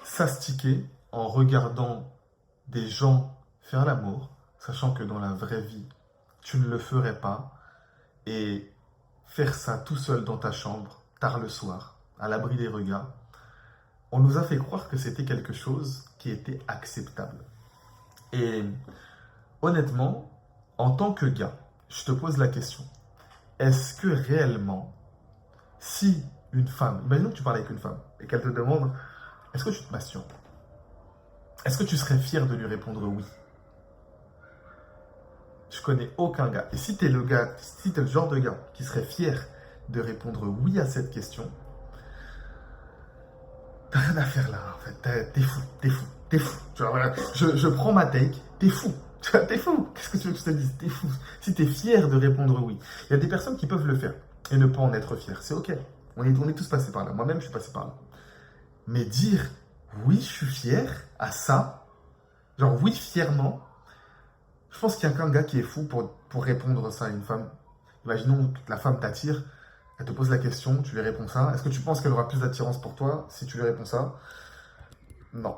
s'astiquer en regardant des gens faire l'amour, sachant que dans la vraie vie, tu ne le ferais pas, et faire ça tout seul dans ta chambre, tard le soir, à l'abri des regards, on nous a fait croire que c'était quelque chose qui était acceptable. Et honnêtement, en tant que gars, je te pose la question, est-ce que réellement, si une femme, imaginons que tu parles avec une femme et qu'elle te demande, est-ce que tu te masturbes? Est-ce que tu serais fier de lui répondre oui? Je connais aucun gars. Et si tu es le gars, si tu es le genre de gars qui serait fier de répondre oui à cette question, t'as rien à faire là, en fait. T'es fou, t'es fou, t'es fou. Tu vois, voilà, je prends ma take, t'es fou. T'es fou. Qu'est-ce que tu veux que je te dise? T'es fou. Si t'es fier de répondre oui. Il y a des personnes qui peuvent le faire et ne pas en être fiers. C'est ok. On est tous passés par là. Moi-même, je suis passé par là. Mais dire oui, je suis fier à ça, genre oui, fièrement, je pense qu'il y a qu'un gars qui est fou pour répondre ça à une femme. Imaginons que la femme t'attire, elle te pose la question, tu lui réponds ça. Est-ce que tu penses qu'elle aura plus d'attirance pour toi si tu lui réponds ça? Non.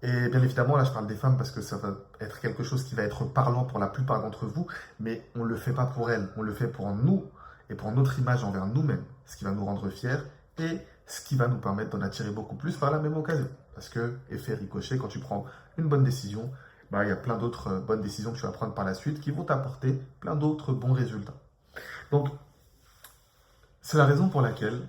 Et bien évidemment, là, je parle des femmes parce que ça va être quelque chose qui va être parlant pour la plupart d'entre vous, mais on ne le fait pas pour elles, on le fait pour nous et pour notre image envers nous-mêmes, ce qui va nous rendre fiers et ce qui va nous permettre d'en attirer beaucoup plus par la même occasion. Parce que, effet ricochet, quand tu prends une bonne décision, bah, il y a plein d'autres bonnes décisions que tu vas prendre par la suite qui vont t'apporter plein d'autres bons résultats. Donc, c'est la raison pour laquelle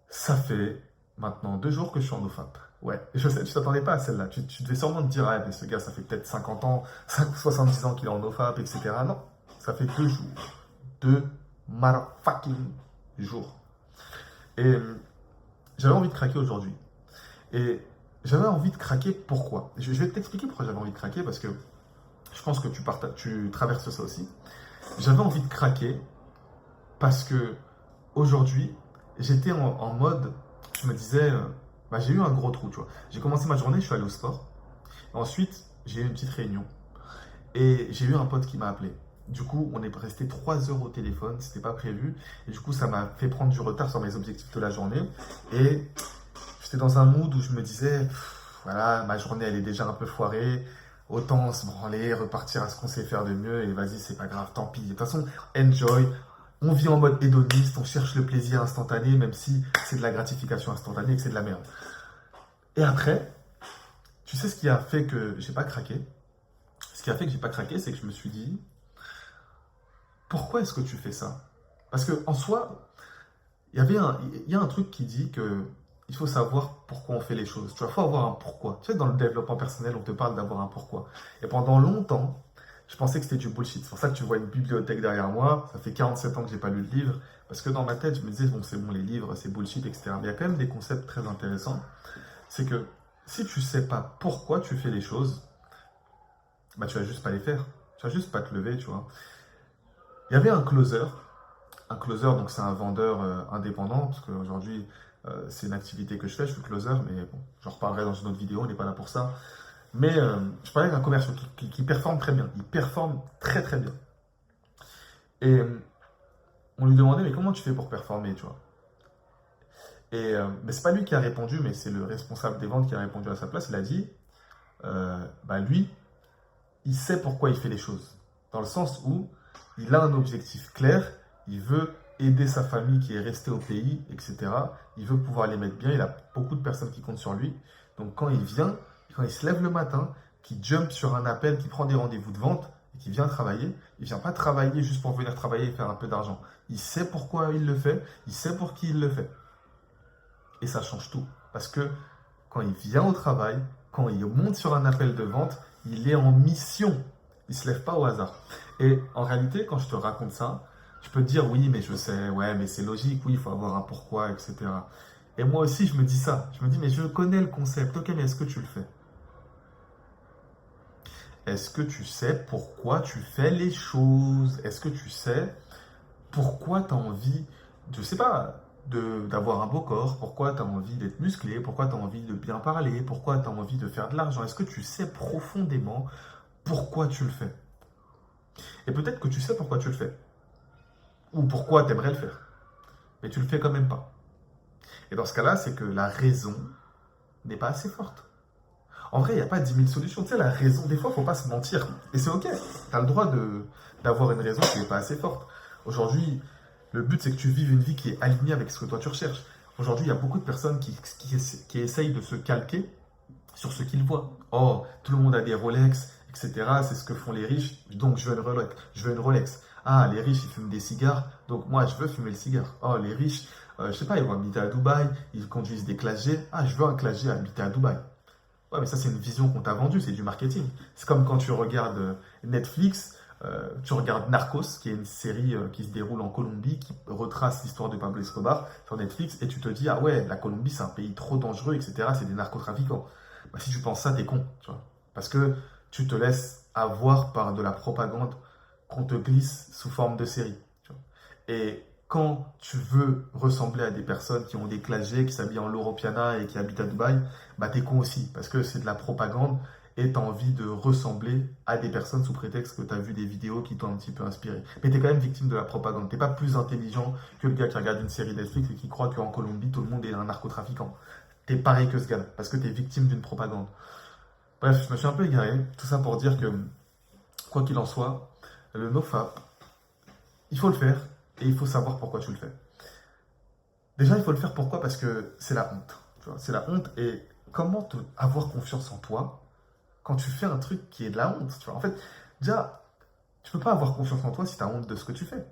ça fait maintenant 2 jours que je suis en OFAP. Ouais, je sais, tu t'attendais pas à celle-là. Tu devais sûrement te dire, ah, mais ce gars, ça fait peut-être 50 ans, 70 ans qu'il est en OFAP, etc. Non, ça fait 2 jours. 2 motherfucking jours. Et j'avais envie de craquer aujourd'hui. Et j'avais envie de craquer pourquoi? Je vais t'expliquer pourquoi j'avais envie de craquer, parce que je pense que tu traverses ça aussi. J'avais envie de craquer parce que aujourd'hui, j'étais en mode, je me disais, bah, j'ai eu un gros trou, tu vois. J'ai commencé ma journée, je suis allé au sport. Ensuite, j'ai eu une petite réunion. Et j'ai eu un pote qui m'a appelé. Du coup, on est resté 3 heures au téléphone, c'était pas prévu. Et du coup, ça m'a fait prendre du retard sur mes objectifs de la journée. Et j'étais dans un mood où je me disais, voilà, ma journée, elle est déjà un peu foirée. Autant se branler, repartir à ce qu'on sait faire de mieux. Et vas-y, c'est pas grave, tant pis. De toute façon, enjoy. On vit en mode hédoniste, on cherche le plaisir instantané, même si c'est de la gratification instantanée et que c'est de la merde. Et après, tu sais ce qui a fait que j'ai pas craqué? Ce qui a fait que j'ai pas craqué, c'est que je me suis dit, pourquoi est-ce que tu fais ça? Parce que en soi, il y a un truc qui dit que il faut savoir pourquoi on fait les choses. Tu vois, il faut avoir un pourquoi. Tu sais, dans le développement personnel, on te parle d'avoir un pourquoi. Et pendant longtemps, je pensais que c'était du bullshit. C'est pour ça que tu vois une bibliothèque derrière moi. Ça fait 47 ans que j'ai pas lu de livre. Parce que dans ma tête, je me disais, bon, c'est bon, les livres, c'est bullshit, etc. Mais il y a quand même des concepts très intéressants. C'est que si tu sais pas pourquoi tu fais les choses, bah, tu vas juste pas les faire. Tu vas juste pas te lever, tu vois. Il y avait un closer. Un closer, donc c'est un vendeur indépendant, parce qu'aujourd'hui, c'est une activité que je suis closer, mais bon, j'en reparlerai dans une autre vidéo, on n'est pas là pour ça. Mais je parlais d'un commercial qui performe très bien. Il performe très très bien. Et on lui demandait, mais comment tu fais pour performer, tu vois? Et mais c'est pas lui qui a répondu, mais c'est le responsable des ventes qui a répondu à sa place. Il a dit, bah lui, il sait pourquoi il fait les choses. Dans le sens où il a un objectif clair, il veut aider sa famille qui est restée au pays, etc. Il veut pouvoir les mettre bien, il a beaucoup de personnes qui comptent sur lui. Donc quand il vient, quand il se lève le matin, qu'il jump sur un appel, qu'il prend des rendez-vous de vente et qu'il vient travailler, il ne vient pas travailler juste pour venir travailler et faire un peu d'argent. Il sait pourquoi il le fait, il sait pour qui il le fait. Et ça change tout. Parce que quand il vient au travail, quand il monte sur un appel de vente, il est en mission. Il ne se lève pas au hasard. Et en réalité, quand je te raconte ça, je peux te dire oui, mais je sais, ouais, mais c'est logique, oui, il faut avoir un pourquoi, etc. Et moi aussi, je me dis ça. Je me dis, mais je connais le concept. Ok, mais est-ce que tu le fais? Est-ce que tu sais pourquoi tu fais les choses? Est-ce que tu sais pourquoi tu as envie, je sais pas, d'avoir un beau corps, pourquoi tu as envie d'être musclé, pourquoi tu as envie de bien parler, pourquoi tu as envie de faire de l'argent. Est-ce que tu sais profondément pourquoi tu le fais? Et peut-être que tu sais pourquoi tu le fais, ou pourquoi tu aimerais le faire, mais tu le fais quand même pas. Et dans ce cas-là, c'est que la raison, n'est pas assez forte. En vrai, il n'y a pas 10 000 solutions. Tu sais, la raison, des fois, il ne faut pas se mentir. Et c'est OK. Tu as le droit d'avoir une raison qui n'est pas assez forte. Aujourd'hui, le but, c'est que tu vives une vie qui est alignée avec ce que toi tu recherches. Aujourd'hui, il y a beaucoup de personnes qui essayent de se calquer sur ce qu'ils voient. Oh, tout le monde a des Rolex, etc. C'est ce que font les riches, donc je veux une Rolex. Je veux une Rolex. Ah, les riches, ils fument des cigares, donc moi, je veux fumer le cigare. Oh, les riches, je sais pas, ils vont habiter à Dubaï, ils conduisent des Classe G. Ah, je veux un Classe G habiter à Dubaï. Ouais, mais ça, c'est une vision qu'on t'a vendue, c'est du marketing. C'est comme quand tu regardes Netflix, tu regardes Narcos, qui est une série qui se déroule en Colombie, qui retrace l'histoire de Pablo Escobar sur Netflix, et tu te dis, ah ouais, la Colombie, c'est un pays trop dangereux, etc. C'est des narcotrafiquants. Bah, si tu penses ça, t'es con, tu vois. Parce que tu te laisses avoir par de la propagande qu'on te glisse sous forme de série. Tu vois. Et quand tu veux ressembler à des personnes qui ont des classes G, qui s'habillent en Loropiana et qui habitent à Dubaï, bah t'es con aussi, parce que c'est de la propagande et tu as envie de ressembler à des personnes sous prétexte que tu as vu des vidéos qui t'ont un petit peu inspiré. Mais tu es quand même victime de la propagande. Tu n'es pas plus intelligent que le gars qui regarde une série Netflix et qui croit qu'en Colombie, tout le monde est un narcotrafiquant. Tu es pareil que ce gars parce que tu es victime d'une propagande. Bref, je me suis un peu égaré. Tout ça pour dire que, quoi qu'il en soit, le nofap, il faut le faire et il faut savoir pourquoi tu le fais. Déjà, il faut le faire pourquoi? Parce que c'est la honte. C'est la honte et comment avoir confiance en toi quand tu fais un truc qui est de la honte, tu vois. En fait, déjà, tu peux pas avoir confiance en toi si tu as honte de ce que tu fais.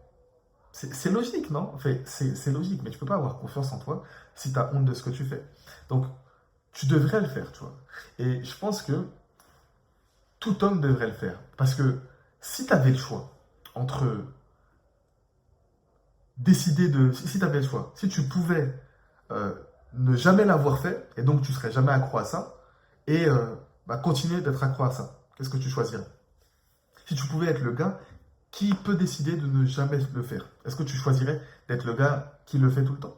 C'est logique, non? En fait, c'est logique, mais tu peux pas avoir confiance en toi si tu as honte de ce que tu fais. Donc, tu devrais le faire, tu vois. Et je pense que tout homme devrait le faire. Parce que si tu avais le choix entre décider de... Si tu avais le choix, si tu pouvais euh, ne jamais l'avoir fait, et donc tu serais jamais accro à ça, et continuer d'être accro à ça, qu'est-ce que tu choisirais? Si tu pouvais être le gars qui peut décider de ne jamais le faire, est-ce que tu choisirais d'être le gars qui le fait tout le temps?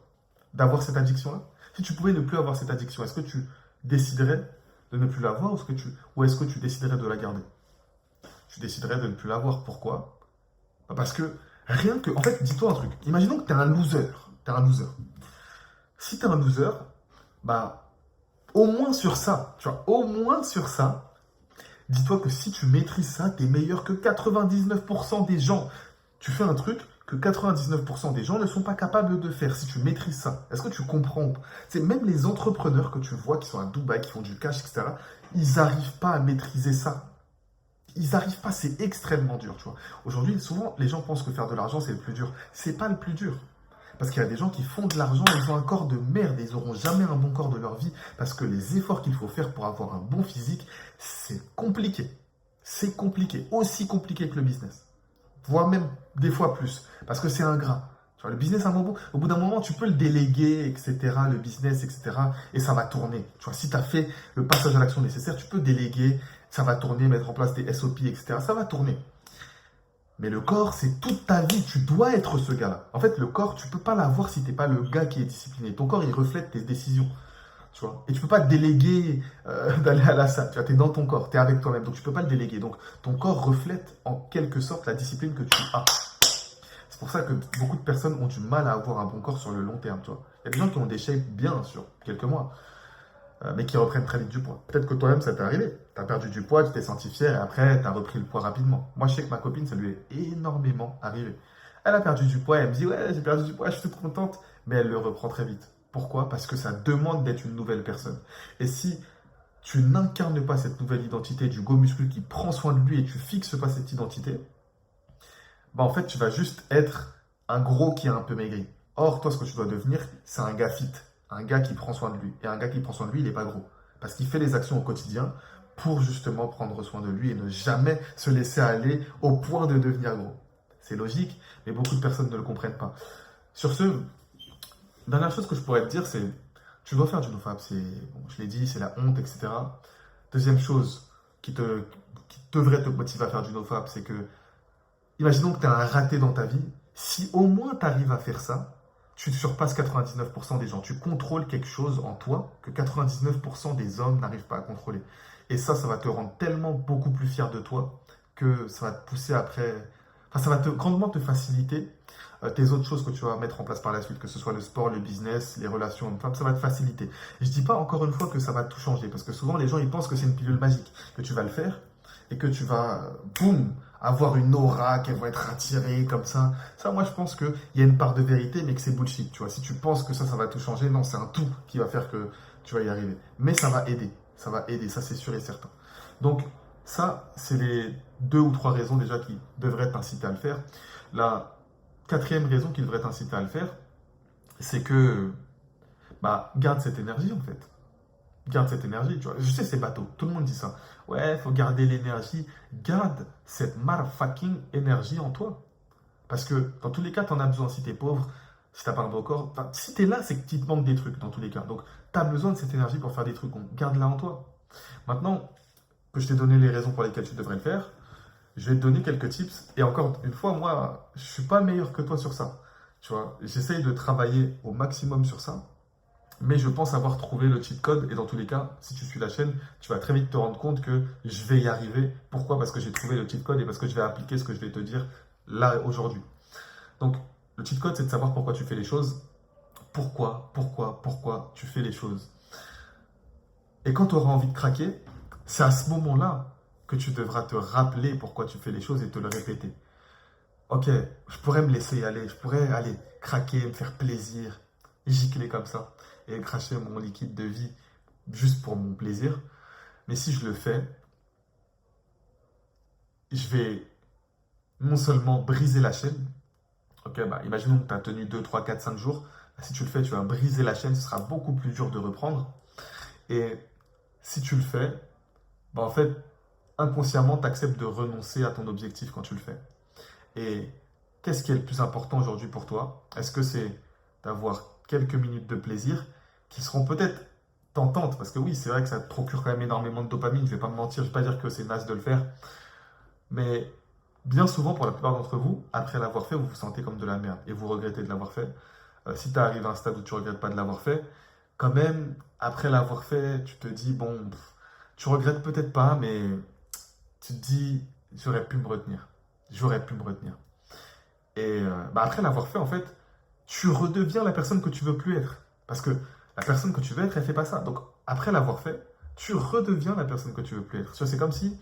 D'avoir cette addiction-là? Si tu pouvais ne plus avoir cette addiction, est-ce que tu déciderais de ne plus l'avoir ou est-ce que tu déciderais de la garder? Tu déciderais de ne plus l'avoir. Pourquoi? Parce que rien que... En fait, dis-toi un truc. Imaginons que tu es un loser. T'es un loser. Si tu es un loser, bah, au moins sur ça, tu vois, au moins sur ça, dis-toi que si tu maîtrises ça, tu es meilleur que 99% des gens. Tu fais un truc que 99% des gens ne sont pas capables de faire si tu maîtrises ça. Est-ce que tu comprends? C'est même les entrepreneurs que tu vois qui sont à Dubaï, qui font du cash, etc., ils n'arrivent pas à maîtriser ça. Ils n'arrivent pas, c'est extrêmement dur, tu vois. Aujourd'hui, souvent, les gens pensent que faire de l'argent, c'est le plus dur. C'est pas le plus dur. Parce qu'il y a des gens qui font de l'argent, ils ont un corps de merde, et ils n'auront jamais un bon corps de leur vie, parce que les efforts qu'il faut faire pour avoir un bon physique, c'est compliqué. C'est compliqué, aussi compliqué que le business. Voire même des fois plus, parce que c'est ingrat. Tu vois, le business, au bout d'un moment, tu peux le déléguer, etc., le business, etc., et ça va tourner. Tu vois, si tu as fait le passage à l'action nécessaire, tu peux déléguer, ça va tourner, mettre en place des SOP, etc., ça va tourner. Mais le corps, c'est toute ta vie. Tu dois être ce gars-là. En fait, le corps, tu peux pas l'avoir si tu n'es pas le gars qui est discipliné. Ton corps, il reflète tes décisions. Tu vois. Et tu peux pas déléguer d'aller à la salle. Tu es dans ton corps, tu es avec toi-même. Donc, tu peux pas le déléguer. Donc, ton corps reflète en quelque sorte la discipline que tu as. C'est pour ça que beaucoup de personnes ont du mal à avoir un bon corps sur le long terme. Tu vois. Il y a des gens qui ont des shapes bien sur quelques mois, mais qui reprennent très vite du poids. Peut-être que toi-même, ça t'est arrivé. Tu as perdu du poids, tu t'es senti fier et après, tu as repris le poids rapidement. Moi, je sais que ma copine, ça lui est énormément arrivé. Elle a perdu du poids, elle me dit, ouais, j'ai perdu du poids, je suis toute contente, mais elle le reprend très vite. Pourquoi? Parce que ça demande d'être une nouvelle personne. Et si tu n'incarnes pas cette nouvelle identité du go muscu qui prend soin de lui et tu fixes pas cette identité, bah en fait, tu vas juste être un gros qui est un peu maigri. Or, toi, ce que tu dois devenir, c'est un gars fit, un gars qui prend soin de lui. Et un gars qui prend soin de lui, il n'est pas gros. Parce qu'il fait les actions au quotidien pour justement prendre soin de lui et ne jamais se laisser aller au point de devenir gros. C'est logique, mais beaucoup de personnes ne le comprennent pas. Sur ce, dernière chose que je pourrais te dire, c'est tu dois faire du nofap. Bon, je l'ai dit, c'est la honte, etc. Deuxième chose qui devrait te motiver à faire du nofap, c'est que imaginons que tu as un raté dans ta vie. Si au moins tu arrives à faire ça, tu surpasses 99% des gens. Tu contrôles quelque chose en toi que 99% des hommes n'arrivent pas à contrôler. Et ça va te rendre tellement beaucoup plus fier de toi que ça va te pousser après. Enfin, ça va grandement te faciliter tes autres choses que tu vas mettre en place par la suite, que ce soit le sport, le business, les relations hommes-femmes, ça va te faciliter. Je dis pas encore une fois que ça va tout changer, parce que souvent les gens ils pensent que c'est une pilule magique, que tu vas le faire et que tu vas, boum, avoir une aura, qu'elles vont être attirées comme ça. Ça, moi je pense qu'il y a une part de vérité, mais que c'est bullshit, tu vois. Si tu penses que ça va tout changer, non, c'est un tout qui va faire que tu vas y arriver. Mais ça va aider, ça c'est sûr et certain. Donc, ça, c'est les 2 ou 3 raisons déjà qui devraient t'inciter à le faire. La quatrième raison qui devrait t'inciter à le faire, c'est que garde cette énergie en fait. Garde cette énergie, tu vois. Je sais, c'est bateau, tout le monde dit ça. Ouais, il faut garder l'énergie. Garde cette motherfucking énergie en toi. Parce que dans tous les cas, tu en as besoin si tu es pauvre, si tu n'as pas un beau corps. Enfin, si tu es là, c'est que tu te manques des trucs dans tous les cas. Donc, tu as besoin de cette énergie pour faire des trucs. Donc, garde-la en toi. Maintenant que je t'ai donné les raisons pour lesquelles tu devrais le faire, je vais te donner quelques tips. Et encore une fois, moi, je ne suis pas meilleur que toi sur ça. Tu vois, j'essaye de travailler au maximum sur ça. Mais je pense avoir trouvé le cheat code. Et dans tous les cas, si tu suis la chaîne, tu vas très vite te rendre compte que je vais y arriver. Pourquoi? Parce que j'ai trouvé le cheat code et parce que je vais appliquer ce que je vais te dire là, aujourd'hui. Donc, le cheat code, c'est de savoir pourquoi tu fais les choses. Pourquoi tu fais les choses. Et quand tu auras envie de craquer, c'est à ce moment-là que tu devras te rappeler pourquoi tu fais les choses et te le répéter. Ok, je pourrais me laisser aller, je pourrais aller craquer, me faire plaisir, gicler comme ça et cracher mon liquide de vie juste pour mon plaisir. Mais si je le fais, je vais non seulement briser la chaîne. Ok, imaginons que tu as tenu 2, 3, 4, 5 jours. Si tu le fais, tu vas briser la chaîne, ce sera beaucoup plus dur de reprendre. Et si tu le fais, en fait, inconsciemment, tu acceptes de renoncer à ton objectif quand tu le fais. Et qu'est-ce qui est le plus important aujourd'hui pour toi? Est-ce que c'est d'avoir quelques minutes de plaisir qui seront peut-être tentantes? Parce que oui, c'est vrai que ça te procure quand même énormément de dopamine, je ne vais pas me mentir, je ne vais pas dire que c'est naze de le faire. Mais bien souvent, pour la plupart d'entre vous, après l'avoir fait, vous vous sentez comme de la merde et vous regrettez de l'avoir fait. Si tu arrives à un stade où tu ne regrettes pas de l'avoir fait, quand même, après l'avoir fait, tu te dis, bon, tu regrettes peut-être pas, mais tu te dis, j'aurais pu me retenir. J'aurais pu me retenir. Et après l'avoir fait, en fait, tu redeviens la personne que tu veux plus être. Parce que la personne que tu veux être, elle fait pas ça. Donc, après l'avoir fait, tu redeviens la personne que tu veux plus être. C'est comme si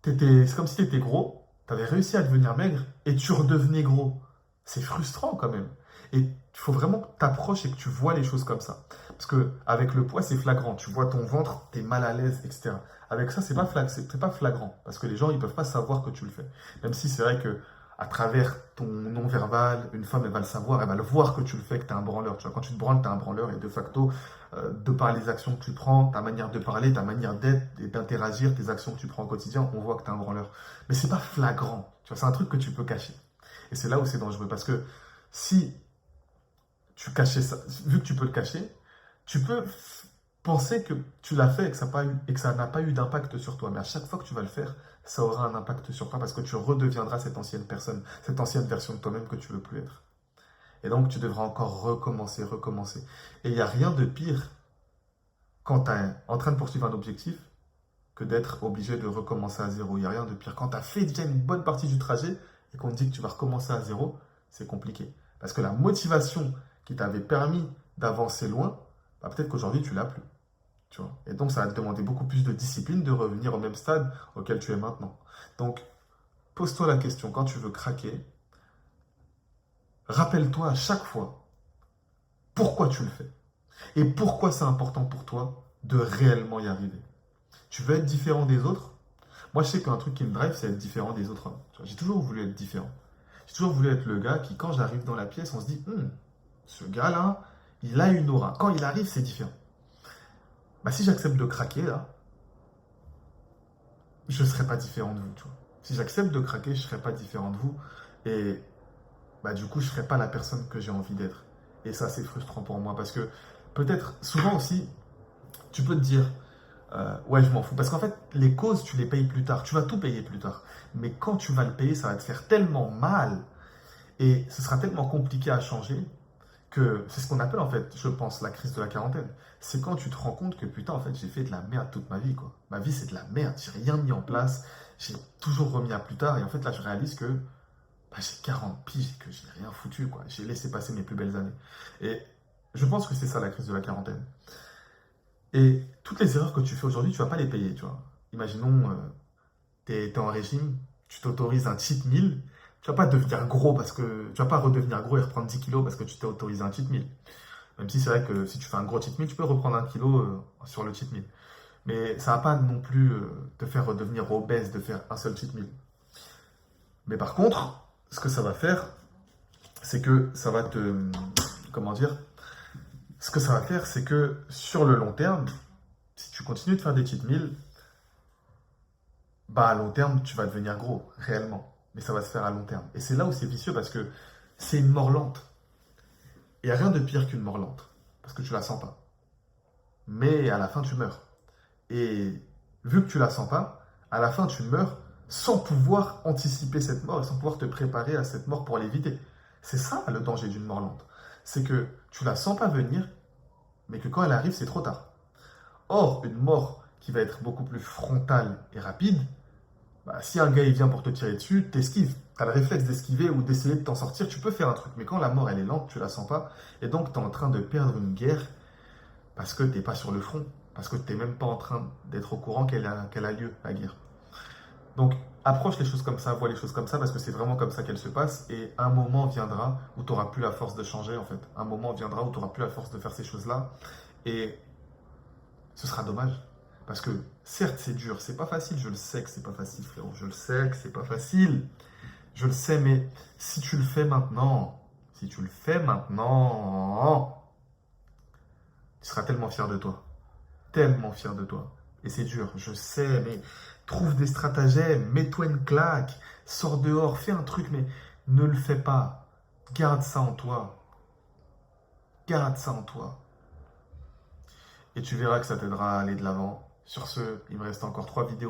tu étais gros, tu avais réussi à devenir maigre et tu redevenais gros. C'est frustrant quand même. Et il faut vraiment que tu approches et que tu vois les choses comme ça. Parce que avec le poids, c'est flagrant. Tu vois ton ventre, tu es mal à l'aise, etc. Avec ça, c'est pas flagrant. Parce que les gens, ils peuvent pas savoir que tu le fais. Même si c'est vrai que à travers ton non-verbal, une femme, elle va le savoir, elle va le voir que tu le fais, que tu es un branleur. Tu vois, quand tu te branles, tu es un branleur. Et de facto, de par les actions que tu prends, ta manière de parler, ta manière d'être et d'interagir, tes actions que tu prends au quotidien, on voit que tu es un branleur. Mais c'est pas flagrant. Tu vois, c'est un truc que tu peux cacher. Et c'est là où c'est dangereux. Parce que si tu cachais ça, vu que tu peux le cacher, tu peux penser que tu l'as fait et que ça n'a pas eu d'impact sur toi. Mais à chaque fois que tu vas le faire, ça aura un impact sur toi parce que tu redeviendras cette ancienne personne, cette ancienne version de toi-même que tu veux plus être. Et donc, tu devras encore recommencer. Et il n'y a rien de pire quand tu es en train de poursuivre un objectif que d'être obligé de recommencer à zéro. Il n'y a rien de pire. Quand tu as fait déjà une bonne partie du trajet et qu'on te dit que tu vas recommencer à zéro, c'est compliqué. Parce que la motivation qui t'avait permis d'avancer loin, peut-être qu'aujourd'hui, tu l'as plus. Tu vois. Et donc, ça va te demander beaucoup plus de discipline de revenir au même stade auquel tu es maintenant. Donc, pose-toi la question, quand tu veux craquer, rappelle-toi à chaque fois pourquoi tu le fais. Et pourquoi c'est important pour toi de réellement y arriver. Tu veux être différent des autres? Moi, je sais qu'un truc qui me drive, c'est être différent des autres hommes. J'ai toujours voulu être différent. J'ai toujours voulu être le gars qui, quand j'arrive dans la pièce, on se dit, ce gars-là, il a une aura. Quand il arrive, c'est différent. Si j'accepte de craquer, là, je ne serai pas différent de vous. Tu vois. Si j'accepte de craquer, je ne serai pas différent de vous. Et du coup, je ne serai pas la personne que j'ai envie d'être. Et ça, c'est frustrant pour moi. Parce que peut-être, souvent aussi, tu peux te dire, ouais, je m'en fous. Parce qu'en fait, les causes, tu les payes plus tard. Tu vas tout payer plus tard. Mais quand tu vas le payer, ça va te faire tellement mal. Et ce sera tellement compliqué à changer que c'est ce qu'on appelle, en fait, je pense, la crise de la quarantaine. C'est quand tu te rends compte que, putain, en fait, j'ai fait de la merde toute ma vie, quoi. Ma vie, c'est de la merde. J'ai rien mis en place. J'ai toujours remis à plus tard. Et en fait, là, je réalise que bah, j'ai 40 piges et que je n'ai rien foutu, quoi. J'ai laissé passer mes plus belles années. Et je pense que c'est ça la crise de la quarantaine. Et toutes les erreurs que tu fais aujourd'hui, tu vas pas les payer, tu vois. Imaginons, tu es en régime, tu t'autorises un cheat meal, tu vas pas devenir gros parce que tu vas pas redevenir gros et reprendre 10 kilos parce que tu t'es autorisé un cheat meal. Même si c'est vrai que si tu fais un gros cheat meal, tu peux reprendre 1 kilo sur le cheat meal. Mais ça va pas non plus te faire redevenir obèse de faire un seul cheat meal. Mais par contre, ce que ça va faire, c'est que ça va te... Comment dire? Ce que ça va faire, c'est que sur le long terme, si tu continues de faire des cheat meals, bah à long terme, tu vas devenir gros, réellement. Mais ça va se faire à long terme. Et c'est là où c'est vicieux parce que c'est une mort lente. Il n'y a rien de pire qu'une mort lente. Parce que tu la sens pas. Mais à la fin, tu meurs. Et vu que tu la sens pas, à la fin, tu meurs sans pouvoir anticiper cette mort, sans pouvoir te préparer à cette mort pour l'éviter. C'est ça le danger d'une mort lente. C'est que tu la sens pas venir, mais que quand elle arrive, c'est trop tard. Or, une mort qui va être beaucoup plus frontale et rapide, bah, si un gars il vient pour te tirer dessus, t'esquives. Tu as le réflexe d'esquiver ou d'essayer de t'en sortir, tu peux faire un truc. Mais quand la mort elle est lente, tu la sens pas. Et donc tu es en train de perdre une guerre parce que t'es pas sur le front. Parce que tu n'es même pas en train d'être au courant qu'elle a lieu, la guerre. Donc approche les choses comme ça, vois les choses comme ça, parce que c'est vraiment comme ça qu'elles se passent. Et un moment viendra où tu n'auras plus la force de changer, en fait. Un moment viendra où tu n'auras plus la force de faire ces choses-là. Et ce sera dommage. Parce que certes, c'est dur, c'est pas facile, je le sais que c'est pas facile, frérot. Je le sais que c'est pas facile. Je le sais, mais si tu le fais maintenant, si tu le fais maintenant, tu seras tellement fier de toi. Tellement fier de toi. Et c'est dur, je sais, mais trouve des stratagèmes, mets-toi une claque, sors dehors, fais un truc, mais ne le fais pas. Garde ça en toi. Garde ça en toi. Et tu verras que ça t'aidera à aller de l'avant. Sur ce, il me reste encore 3 vidéos.